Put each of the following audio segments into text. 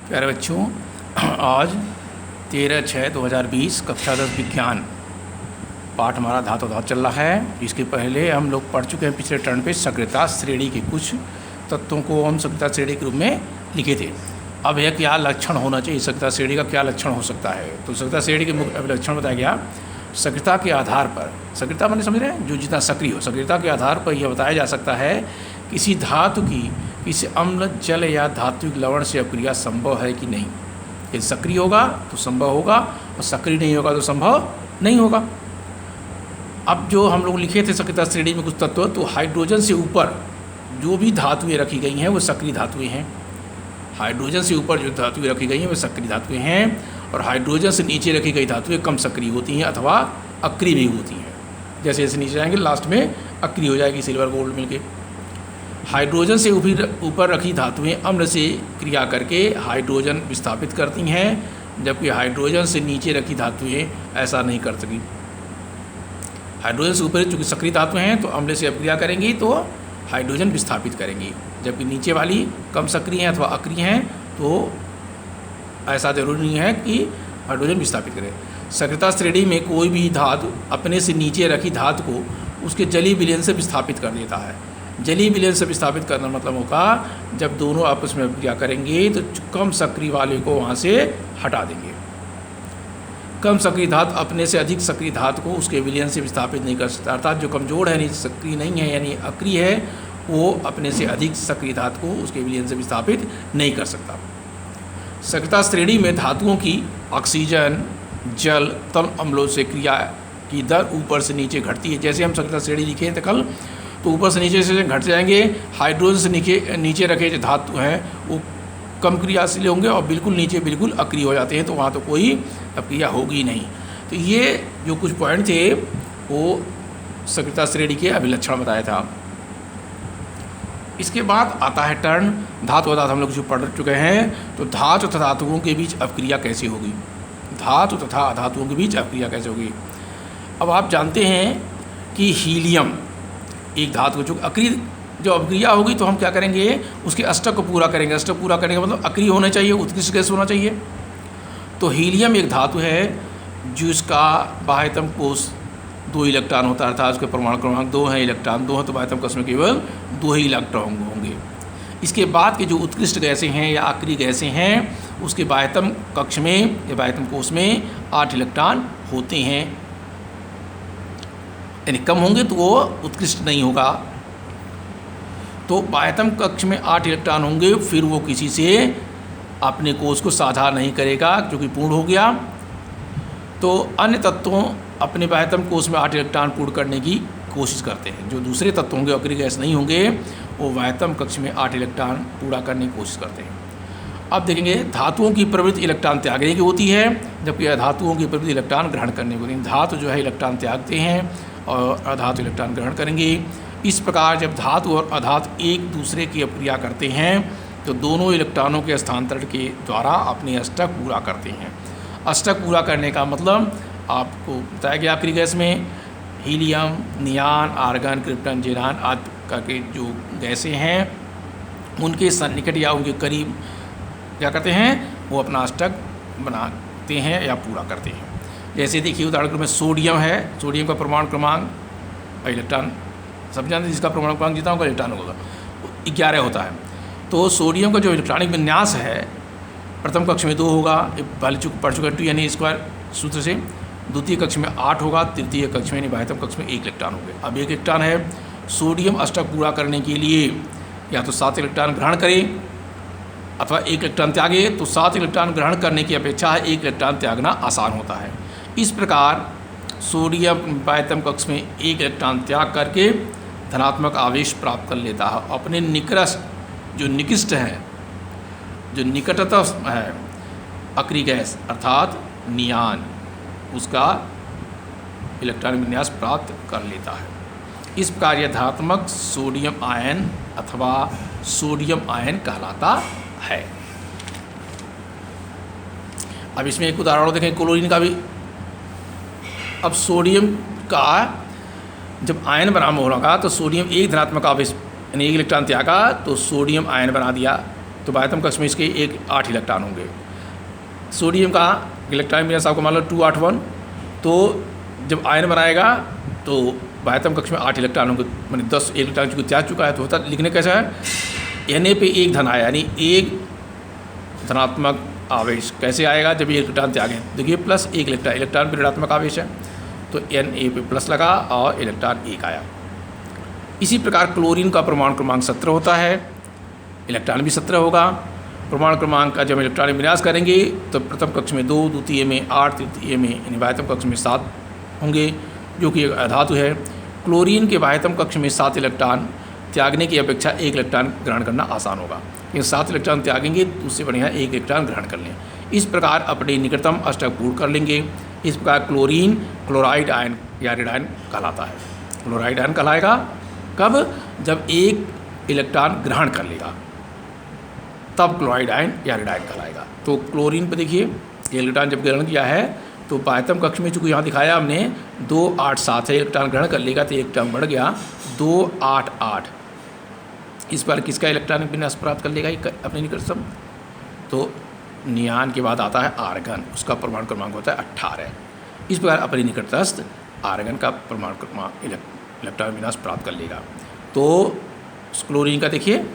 प्यारे बच्चों, आज 13/6/2020 कक्षा 10 विज्ञान पाठ हमारा धातु चल रहा है। इसके पहले हम लोग पढ़ चुके हैं पिछले टर्न पे सक्रियता श्रेणी के कुछ तत्वों को हम सक्रियता श्रेणी के रूप में लिखे थे। अब यह क्या लक्षण होना चाहिए, सक्रियता श्रेणी का क्या लक्षण हो सकता है। तो सक्रियता श्रेणी के मुख्य लक्षण बताया गया। सक्रियता के आधार पर, सक्रियता माने समझ रहे हैं, जो जितना सक्रिय हो, सक्रियता के आधार पर यह बताया जा सकता है किसी धातु की किसी अम्ल, जल या धात्विक लवण से अपक्रिया संभव है कि नहीं। यदि सक्रिय होगा तो संभव होगा और सक्रिय नहीं होगा तो संभव नहीं होगा। अब जो हम लोग लिखे थे सक्रियता श्रेणी में कुछ तत्व, तो हाइड्रोजन से ऊपर जो भी धातुएं रखी गई हैं वो सक्रिय धातुएं हैं। हाइड्रोजन से ऊपर जो धातुएं रखी गई हैं वो सक्रिय धातुएं हैं, और हाइड्रोजन से नीचे रखी गई धातुएं कम सक्रिय होती हैं अथवा अक्रिय भी होती हैं। जैसे जैसे नीचे जाएंगे लास्ट में अक्रिय हो जाएगी, सिल्वर गोल्ड मिलके। हाइड्रोजन से ऊपर रखी धातुएं अम्ल से क्रिया करके हाइड्रोजन विस्थापित करती हैं, जबकि हाइड्रोजन से नीचे रखी धातुएं ऐसा नहीं कर सकी। हाइड्रोजन से ऊपर चूँकि सक्रिय धातुएं हैं तो अम्ल से अपक्रिया करेंगी तो हाइड्रोजन विस्थापित करेंगी, जबकि नीचे वाली कम सक्रिय हैं अथवा अक्रिय हैं तो ऐसा जरूरी नहीं है कि हाइड्रोजन विस्थापित करे। सक्रियता श्रेणी में कोई भी धातु अपने से नीचे रखी धातु को उसके जलीय विलयन से विस्थापित कर देता है। जलीय विलयन से विस्थापित करना मतलब होगा जब दोनों आपस में क्रिया करेंगे तो कम सक्रिय वाले को वहाँ से हटा देंगे। कम सक्रिय धातु अपने से अधिक सक्रिय धातु को उसके विलयन से विस्थापित नहीं कर सकता, अर्थात जो कमजोर है यानी सक्रिय नहीं है यानी अक्रिय है, वो अपने से अधिक सक्रिय धातु को उसके विलयन से विस्थापित नहीं कर सकता। सक्रियता श्रेणी में धातुओं की ऑक्सीजन, जल, तल अम्लों से क्रिया की दर ऊपर से नीचे घटती है। जैसे हम सक्रियता श्रेणी लिखे थे कल, तो ऊपर से नीचे से घट जाएंगे। हाइड्रोजन से नीचे रखे जो धातु हैं वो कम क्रियाशील होंगे और बिल्कुल नीचे बिल्कुल अक्रिय हो जाते हैं, तो वहाँ तो कोई अपक्रिया होगी नहीं। तो ये जो कुछ पॉइंट थे वो सक्रियता श्रेणी के अभिलक्षण बताया था। इसके बाद आता है टर्न धातु अधातु। हम लोग जो पढ़ चुके हैं, तो धातु तथा धातुओं के बीच अपक्रिया कैसे होगी, धातु तथा धातुओं के बीच अपक्रिया कैसे होगी। अब आप जानते हैं कि हीलियम एक धातु जो अक्रिय जो अपक्रिया होगी तो हम क्या करेंगे, उसके अष्टक को पूरा करेंगे। अष्टक पूरा करने का मतलब अक्रिय होना चाहिए, उत्कृष्ट गैस होना चाहिए। तो हीलियम एक धातु है जिसका बाह्यतम कोश 2 इलेक्ट्रॉन होता है, अर्थात उसके परमाणु क्रमांक 2 हैं, इलेक्ट्रॉन 2 हैं, तो बाह्यतम कक्ष में केवल 2 ही इलेक्ट्रॉन होंगे। इसके बाद के जो उत्कृष्ट गैसें हैं या अक्रिय गैसें हैं, उसके बाह्यतम कक्ष में या बाह्यतम कोश में 8 इलेक्ट्रॉन होते हैं, यानी कम होंगे तो वो उत्कृष्ट नहीं होगा। तो बाह्यतम कक्ष में 8 इलेक्ट्रॉन होंगे, फिर वो किसी से अपने कोश को साझा नहीं करेगा क्योंकि पूर्ण हो गया। तो अन्य तत्वों अपने बाह्यतम कोश में 8 इलेक्ट्रॉन पूर्ण करने की कोशिश करते हैं। जो दूसरे तत्व होंगे, अक्रिय गैस नहीं होंगे, वो बाह्यतम कक्ष में 8 इलेक्ट्रॉन पूरा करने की कोशिश करते हैं। अब देखेंगे धातुओं की प्रवृत्ति इलेक्ट्रॉन त्यागने की होती है, जबकि अधातुओं की प्रवृत्ति इलेक्ट्रॉन ग्रहण करने की होती है। धातु जो है इलेक्ट्रॉन त्यागते हैं और अधातु इलेक्ट्रॉन ग्रहण करेंगे। इस प्रकार जब धातु और अधातु एक दूसरे की अपक्रिया करते हैं तो दोनों इलेक्ट्रॉनों के स्थानांतरण के द्वारा अपने अष्टक पूरा करते हैं। अष्टक पूरा करने का मतलब आपको बताया गया अक्रिय गैस में हीलियम, नियान, आर्गन, क्रिप्टन, जेरान आदि करके जो गैसें हैं उनके सन्निकट या उनके करीब क्या करते हैं, वो अपना अष्टक बनाते हैं या पूरा करते हैं। जैसे देखिए उदाहरण के रूप में सोडियम है, सोडियम का परमाणु क्रमांक इलेक्ट्रॉन सब जानते हैं, जिसका परमाणु क्रमांक जितना होगा इलेक्ट्रॉन होगा 11 होता है। तो सोडियम का जो इलेक्ट्रॉनिक विन्यास है प्रथम कक्ष में 2 होगा, पढ़ चुका 2 यानी स्क्वायर सूत्र से। द्वितीय कक्ष में 8 होगा, तृतीय कक्ष में यानी बाह्यतम कक्ष में 1 इलेक्ट्रॉन होंगे। अब 1 इलेक्ट्रॉन है, सोडियम अष्टक पूरा करने के लिए या तो 7 इलेक्ट्रॉन ग्रहण करे अथवा 1 इलेक्ट्रॉन त्यागे। तो 7 इलेक्ट्रॉन ग्रहण करने की अपेक्षा 1 इलेक्ट्रॉन त्यागना आसान होता है। इस प्रकार सोडियम बाह्यतम कक्ष में 1 इलेक्ट्रॉन त्याग करके धनात्मक आवेश प्राप्त कर लेता है। अपने निकृष्ट है, जो निकटतम है अक्रिय गैस अर्थात नियान, उसका इलेक्ट्रॉनिक विन्यास प्राप्त कर लेता है। इस प्रकार यह धनात्मक सोडियम आयन अथवा सोडियम आयन कहलाता है। अब इसमें एक उदाहरण देखें क्लोरीन का भी। अब सोडियम का जब आयन बनाना होगा तो सोडियम एक धनात्मक आवेश यानी 1 इलेक्ट्रॉन त्यागा तो सोडियम आयन बना दिया, तो बाह्यतम कक्ष में इसके 8 इलेक्ट्रॉन होंगे। सोडियम का इलेक्ट्रॉनिक विन्यास आपको मान लो 281, तो जब आयन बनाएगा तो बाह्यतम कक्ष में 8 इलेक्ट्रॉन होंगे, मैंने 10 इलेक्ट्रॉन चूँकि त्याग चुका है तो होता लिखने कैसा है, Na पे 1 धन आया, यानी 1 धनात्मक आवेश कैसे आएगा जब ये इलेक्ट्रॉन त्यागें, देखिए प्लस 1 इलेक्ट्रॉन पे ऋणात्मक आवेश है तो Na पे प्लस लगा और इलेक्ट्रॉन 1 आया। इसी प्रकार क्लोरीन का परमाणु क्रमांक 17 होता है, इलेक्ट्रॉन भी 17 होगा। परमाणु क्रमांक का जब इलेक्ट्रॉनिक विन्यास करेंगे तो प्रथम कक्ष में 2, द्वितीय में 8, तृतीय में यानी बाह्यतम कक्ष में 7 होंगे, जो कि एक अधातु है। क्लोरीन के बाह्यतम कक्ष में 7 इलेक्ट्रॉन त्यागने की अपेक्षा 1 इलेक्ट्रॉन ग्रहण करना आसान होगा, लेकिन 7 इलेक्ट्रॉन त्यागेंगे तो उससे बढ़िया 1 इलेक्ट्रॉन ग्रहण कर लें। इस प्रकार अपने निकटतम अष्टक पूर्ण कर लेंगे। इस प्रकार क्लोरीन क्लोराइड आयन या रेडायन कहलाता है। क्लोराइड आयन कहलाएगा कब, जब 1 इलेक्ट्रॉन ग्रहण कर लेगा, तब क्लोराइड आयन या रेडायन कहलाएगा। तो क्लोरीन पर देखिए इलेक्ट्रॉन जब ग्रहण किया है तो बाह्यतम कक्ष में चूँकि यहाँ दिखाया हमने 2, 8, 7 है, इलेक्ट्रॉन ग्रहण कर लेगा तो इलेक्ट्रॉन बढ़ गया 2, 8, 8। इस पर किसका इलेक्ट्रॉनिक विन्यास प्राप्त कर लेगा अपने निकटतम, तो नियान के बाद आता है आर्गन, उसका परमाणु क्रमांक होता है 18। इस प्रकार अपने निकटस्थ आर्गन का परमाणु क्रमांक इलेक्ट्रॉनिक विन्यास प्राप्त कर लेगा। तो क्लोरीन का देखिए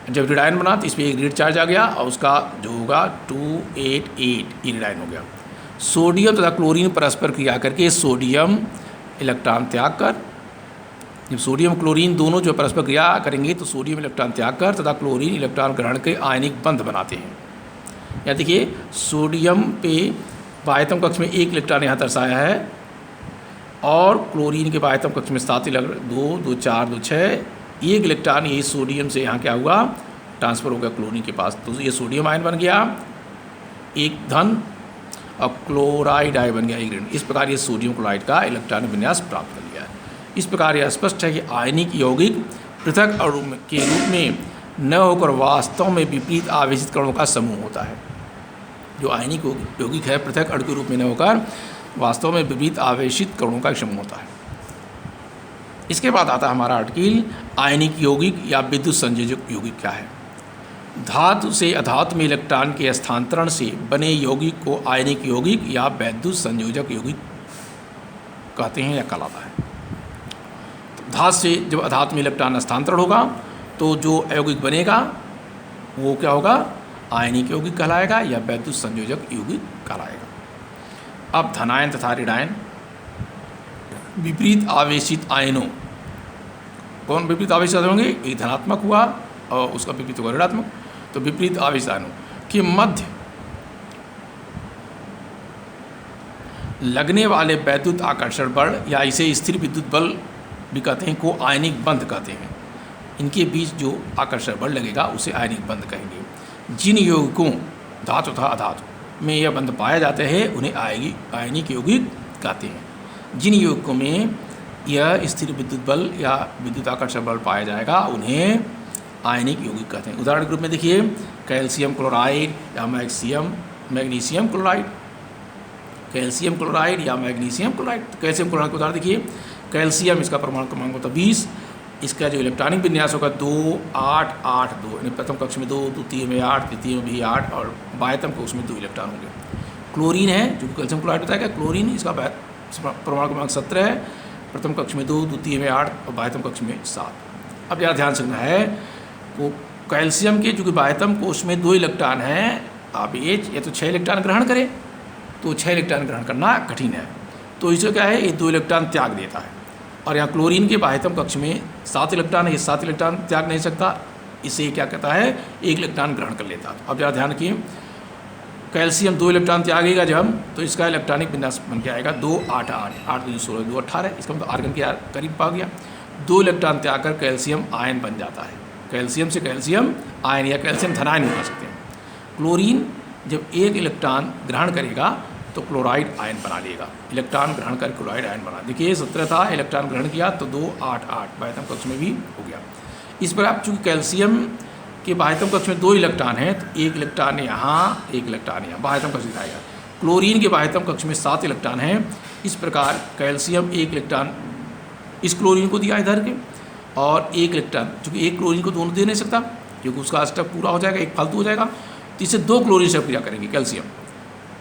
जब रेडायन बना तो इसमें एक ऋण चार्ज आ गया और उसका जो होगा 288 ये रेडायन हो गया। सोडियम तथा क्लोरीन परस्पर क्रिया करके सोडियम इलेक्ट्रॉन त्याग कर, जब सोडियम क्लोरीन दोनों जो परस्पर क्रिया करेंगे तो सोडियम इलेक्ट्रॉन त्याग कर तथा क्लोरीन इलेक्ट्रॉन ग्रहण के आयनिक बंध बनाते हैं। या देखिए सोडियम पे बाह्यतम कक्ष में 1 इलेक्ट्रॉन यहाँ दर्शाया है और क्लोरीन के बाह्यतम कक्ष में 7 इलेक्ट्रॉन, 2, 2, 4, 2, 6, 1 इलेक्ट्रॉन ये सोडियम से यहाँ क्या हुआ ट्रांसफ़र हो गया क्लोरीन के पास, तो ये सोडियम आयन बन गया 1 धन और क्लोराइड आयन बन गया 1 ऋण। इस प्रकार ये सोडियम क्लोराइड का इलेक्ट्रॉनिक विन्यास प्राप्त कर लिया है। इस प्रकार यह स्पष्ट है कि आयनिक यौगिक पृथक अणु के रूप में न होकर वास्तव में विपरीत आवेशित कणों का समूह होता है। जो आयनिक यौगिक है पृथक अणु के रूप में न होकर वास्तव में विपरीत आवेशित कणों का समूह होता है। इसके बाद आता है हमारा आर्टिकल आयनिक यौगिक या विद्युत संयोजक यौगिक क्या है। धातु से अधातु में इलेक्ट्रॉन के स्थानांतरण से बने यौगिक को आयनिक यौगिक या विद्युत संयोजक यौगिक कहते हैं या कहलाता है। तो धातु से जब अधातु में इलेक्ट्रॉन स्थानांतरण होगा तो जो यौगिक बनेगा वो क्या होगा, आयनिक यौगिक कहलाएगा या विद्युत संयोजक यौगिक कहलाएगा। अब धनायन तथा ऋणायन विपरीत आवेशित आयनों, कौन विपरीत आवेशित होंगे, एक धनात्मक हुआ और उसका विपरीत होगा ऋणात्मक, तो विपरीत आवेशित आयनों के मध्य लगने वाले वैद्युत आकर्षण बल या इसे स्थिर विद्युत बल भी कहते हैं को आयनिक बंध कहते हैं। इनके बीच जो आकर्षण बल लगेगा उसे आयनिक बंध कहेंगे। जिन यौगिकों धातु तथा अधातु में यह बंध पाए जाते हैं उन्हें आयनिक यौगिक कहते हैं। जिन यौगिकों में यह स्थिर विद्युत बल या विद्युत आकर्षण बल पाया जाएगा उन्हें आयनिक यौगिक कहते हैं। उदाहरण के रूप में देखिए कैल्शियम क्लोराइड या मैग्नीशियम क्लोराइड, कैल्शियम क्लोराइड या मैग्नीशियम क्लोराइड। तो कैल्शियम क्लोराइड का उदाहरण देखिए, कैल्शियम इसका परमाणु क्रमांक होता है 20, इसका जो इलेक्ट्रॉनिक विन्यास होगा 2, 8, 8, 2, यानी प्रथम कक्ष में 2, द्वितीय में 8, तृतीय में भी 8 और बाह्यतम कक्ष में 2 इलेक्ट्रॉन होंगे। क्लोरीन है जो कैल्शियम क्लोराइड होता है, क्लोरीन इसका परमाणु क्रमांक 17 है, प्रथम कक्ष में 2, द्वितीय में 8 और बाह्यतम कक्ष में 7। अब यहाँ ध्यान रखना है वो कैल्शियम के चूँकि बाह्यतम कोष में 2 इलेक्ट्रॉन हैं, आप ये या तो 6 इलेक्ट्रॉन ग्रहण करें तो 6 इलेक्ट्रॉन ग्रहण करना कठिन है, तो इसे क्या है ये 2 इलेक्ट्रॉन त्याग देता है। और यहाँ क्लोरीन के बाह्यतम कक्ष में 7 इलेक्ट्रॉन है, ये 7 इलेक्ट्रॉन त्याग नहीं सकता, इसे क्या कहता है 1 इलेक्ट्रॉन ग्रहण कर लेता। अब ज़रा ध्यान रखिए कैल्शियम 2 इलेक्ट्रॉन त्यागेगा जब तो इसका इलेक्ट्रॉनिक विन्यास बन के आएगा 2, 8, 8, 8, 2, 16, 2, 18। इसका मतलब आर्गन के करीब पा गया। 2 इलेक्ट्रॉन त्याग कर कैल्शियम आयन बन जाता है। कैल्शियम से कैल्शियम आयन या कैल्शियम धनायन बना सकते हैं। क्लोरीन जब 1 इलेक्ट्रॉन ग्रहण करेगा तो क्लोराइड आयन बना लेगा, इलेक्ट्रॉन ग्रहण कर क्लोराइड आयन बना। देखिए 17 था, इलेक्ट्रॉन ग्रहण किया तो 2, 8, 8 बाह्यतम कक्ष में भी हो गया। इस पर आप चूँकि कैल्शियम के बाह्यतम कक्ष में 2 इलेक्ट्रॉन है तो 1 इलेक्ट्रॉन यहाँ, 1 इलेक्ट्रॉन यहाँ बाह्यतम कक्ष दिखाएगा। क्लोरीन के बाह्यतम कक्ष में 7 इलेक्ट्रॉन हैं। इस प्रकार कैल्शियम 1 इलेक्ट्रॉन इस क्लोरीन को दिया इधर के और 1 इलेक्ट्रॉन, चूँकि 1 क्लोरीन को दोनों दे नहीं सकता क्योंकि उसका स्टेप पूरा हो जाएगा, एक फालतू हो जाएगा। तो इससे 2 क्लोरीन से क्रिया करेंगे कैल्शियम,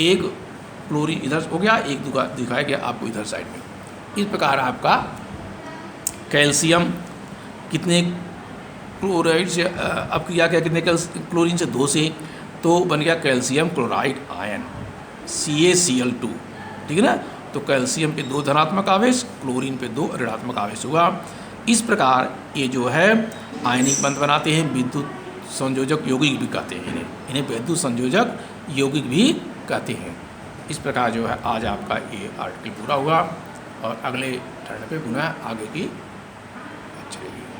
एक क्लोरीन इधर हो गया, एक दिखाया गया आपको इधर साइड में। इस प्रकार आपका कैल्शियम कितने क्लोराइड से अब क्रिया क्या, कितने क्लोरीन से 2 से, तो बन गया कैल्शियम क्लोराइड आयन CaCl2, ठीक है ना। तो कैल्शियम पे 2 धनात्मक आवेश, क्लोरीन पे 2 ऋणात्मक आवेश हुआ। इस प्रकार ये जो है आयनिक बंध बनाते हैं, विद्युत संयोजक यौगिक भी कहते हैं इन्हें विद्युत संयोजक यौगिक भी कहते हैं। इस प्रकार जो है आज आपका ये आर्टिकल पूरा हुआ और अगले टर्न पे पुनः आगे की